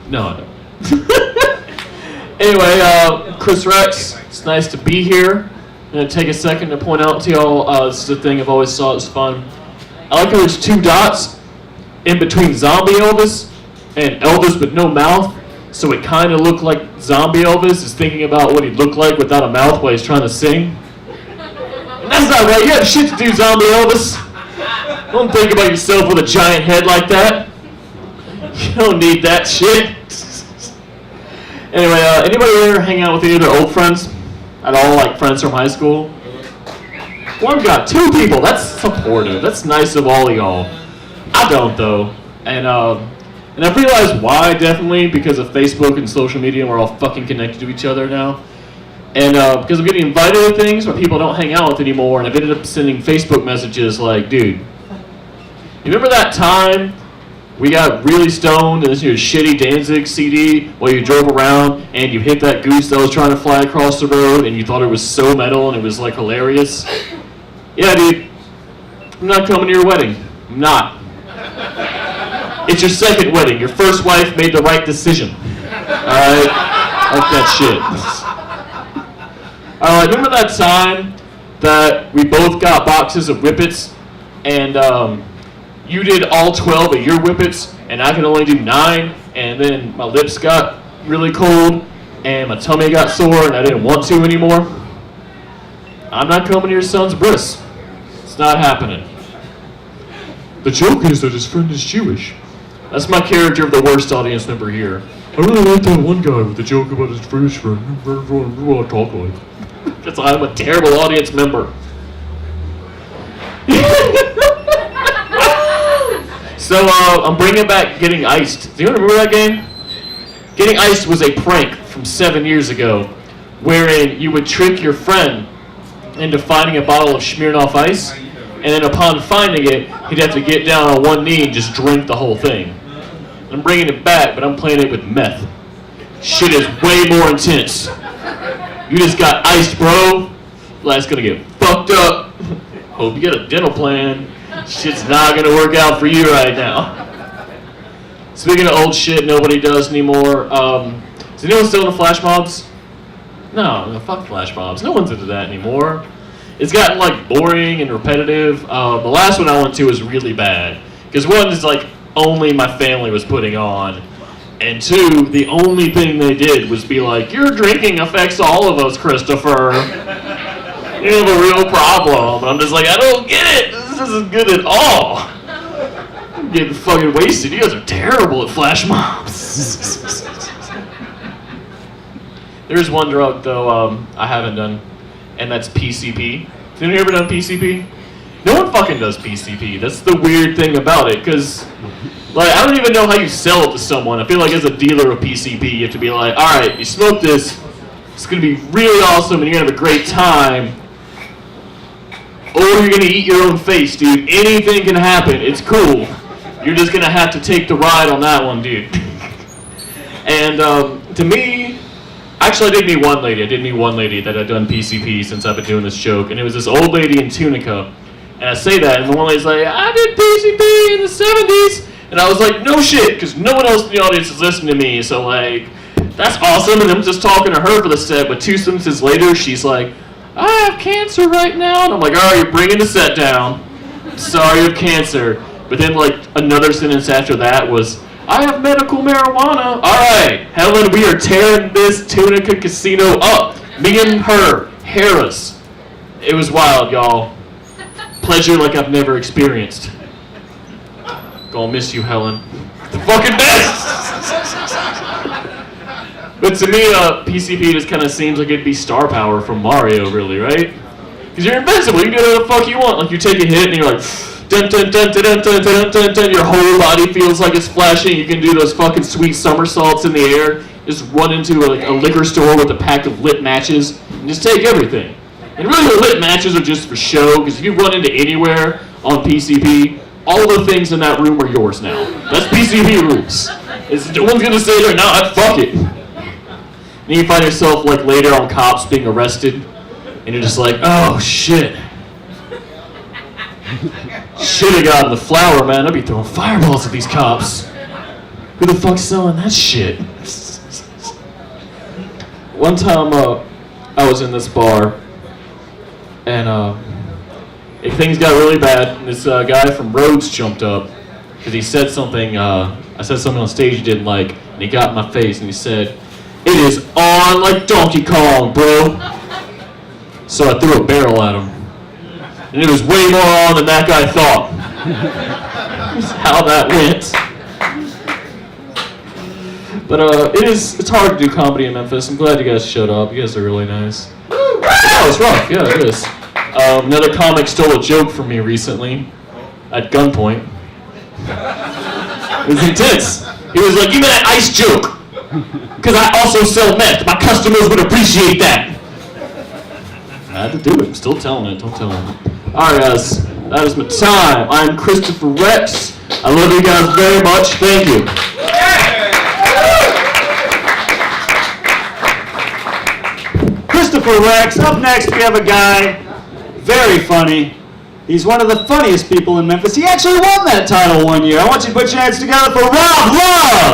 No, I don't. Anyway, Chris Rex, it's nice to be here. I'm going to take a second to point out to y'all, this is the thing I've always thought was fun. I like how there's 2 dots in between Zombie Elvis and Elvis with no mouth, so it kind of looked like Zombie Elvis is thinking about what he'd look like without a mouth while he's trying to sing. And that's not right. You have shit to do, Zombie Elvis. Don't think about yourself with a giant head like that. You don't need that shit. Anyway, anybody here hang out with any of their old friends? At all, like friends from high school? One got 2 people. That's supportive. That's nice of all of y'all. I don't, though. And I've realized why, definitely, because of Facebook and social media. We're all fucking connected to each other now. And because I'm getting invited to things where people don't hang out with anymore, and I've ended up sending Facebook messages like, dude, you remember that time we got really stoned and listened to a shitty Danzig CD while you drove around and you hit that goose that was trying to fly across the road and you thought it was so metal and it was like hilarious? Yeah, dude, I'm not coming to your wedding. I'm not. It's your second wedding. Your first wife made the right decision. Alright? Like that shit. Remember that time that we both got boxes of Whippets and you did all 12 of your Whippets, and I could only do 9, and then my lips got really cold, and my tummy got sore, and I didn't want to anymore? I'm not coming to your son's bris. It's not happening. The joke is that his friend is Jewish. That's my character of the worst audience member here. I really like that one guy with the joke about his Jewish friend. What I talk like. Because I'm a terrible audience member. So, I'm bringing back Getting Iced. Do you remember that game? Getting Iced was a prank from 7 years ago, wherein you would trick your friend into finding a bottle of Smirnoff Ice, and then upon finding it, he'd have to get down on one knee and just drink the whole thing. I'm bringing it back, but I'm playing it with meth. Shit is way more intense. You just got iced, bro. Life's gonna get fucked up. Hope you get a dental plan. Shit's not gonna work out for you right now. Speaking of old shit nobody does anymore, is anyone still into flash mobs? No, fuck flash mobs. No one's into that anymore. It's gotten like boring and repetitive. The last one I went to was really bad. Because one is like only my family was putting on. And 2, the only thing they did was be like, your drinking affects all of us, Christopher. You have a real problem. And I'm just like, I don't get it. This isn't good at all. I'm getting fucking wasted. You guys are terrible at flash mobs. There's one drug, though, I haven't done, and that's PCP. Have you ever done PCP? No one fucking does PCP. That's the weird thing about it, because like, I don't even know how you sell it to someone. I feel like as a dealer of PCP, you have to be like, all right, you smoke this, it's going to be really awesome, and you're going to have a great time. Or you're going to eat your own face, dude. Anything can happen. It's cool. You're just going to have to take the ride on that one, dude. And to me, actually I did meet one lady. That had done PCP since I've been doing this joke. And it was this old lady in Tunica. And I say that, and the one lady's like, I did PCP in the 70s. And I was like, no shit, because no one else in the audience is listening to me. So, like, that's awesome. And I'm just talking to her for the set. But 2 sentences later, she's like, I have cancer right now. And I'm like, all right, you're bringing the set down. Sorry, you have cancer. But then, like, another sentence after that was, I have medical marijuana. All right, Helen, we are tearing this Tunica casino up. Me and her, Harris. It was wild, y'all. Pleasure like I've never experienced. Gonna miss you, Helen. The fucking best! But to me, PCP just kind of seems like it'd be star power from Mario, really, right? Because you're invincible, you can do whatever the fuck you want. Like, you take a hit and you're like, dun dun dun dun dun dun dun dun dun, your whole body feels like it's flashing. You can do those fucking sweet somersaults in the air. Just run into a liquor store with a pack of lit matches and just take everything. And really, the lit matches are just for show, because if you run into anywhere on PCP, all the things in that room are yours now. That's PCP rules. No one's gonna say they're not, fuck it. And you find yourself like later on cops being arrested, and you're just like, oh shit. Should have gotten the flour, man. I'd be throwing fireballs at these cops. And then you find yourself like later on cops being arrested, and you're just like, oh shit. Should have gotten the flour, man. I'd be throwing fireballs at these cops. And then you find yourself like later on cops being arrested, and you're just like, oh shit. Should have gotten the flour, man. I'd be throwing fireballs at these cops. Who the fuck's selling that shit? One time, I was in this bar, and things got really bad. And this guy from Rhodes jumped up because he said something. I said something on stage he didn't like, and he got in my face and he said, "It is on like Donkey Kong, bro." So I threw a barrel at him, and it was way more on than that guy thought. That's how that went. But it's hard to do comedy in Memphis. I'm glad you guys showed up. You guys are really nice. Oh, it's rough. Yeah, it is. Another comic stole a joke from me recently at gunpoint. It was intense. He was like, "You made an ice joke because I also sell meth. My customers would appreciate that." I had to do it. I'm still telling it. Don't tell him. All right, guys. That is my time. I'm Christopher Rex. I love you guys very much. Thank you. Christopher Rex. Up next, we have a guy, very funny. He's one of the funniest people in Memphis. He actually won that title one year. I want you to put your hands together for Rob Love.